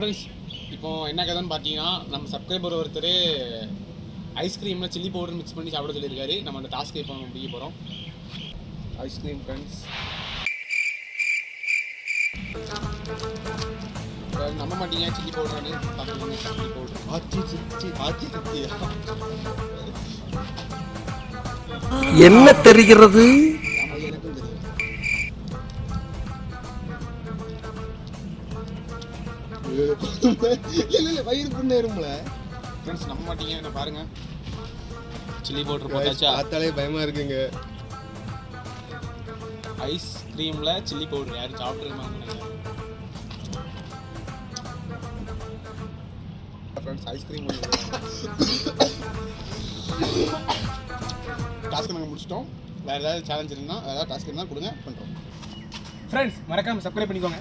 Friends, இப்போ என்ன கதைன்னு பார்த்தீங்கன்னா, நம்ம சப்ஸ்கிரைபர் ஒருத்தர் ஐஸ்கிரீமில் சில்லி பவுடர் மிக்ஸ் பண்ணி சாப்பிட சொல்லியிருக்காரு. நம்ம அந்த டாஸ்க்கை இப்போ நம்ம முடிய போகிறோம். ஐஸ்கிரீம் ஃப்ரெண்ட்ஸ், நம்ப மாட்டீங்க சில்லி பவுடர்னு பார்த்துக்கோங்க. சில்லி பவுடர் ஆச்சி என்ன தெரிகிறது? எனக்கும் தெரியும். இல்லை வயிறு புண்ணேரும்ல ஃப்ரெண்ட்ஸ், நம்ப மாட்டீங்க. என்ன பாருங்க, சில்லி பவுடர் போட்டாச்சா? பார்த்தாலே பயமா இருக்குங்க. ஐஸ்கிரீமில் சில்லி பவுடர் யாரும் சாப்பிட்ருக்காங்க ஃப்ரெண்ட்ஸ். ஐஸ்கிரீம் டாஸ்க்கு நாங்கள் முடிச்சிட்டோம். வேறு ஏதாவது சேலஞ்ச் இருந்தால், வேறு ஏதாவது டாஸ்க் இருந்தால் கொடுங்க, பண்ணுறோம். ஃப்ரெண்ட்ஸ், மறக்காமல் சப்ஸ்கிரைப் பண்ணிக்கோங்க.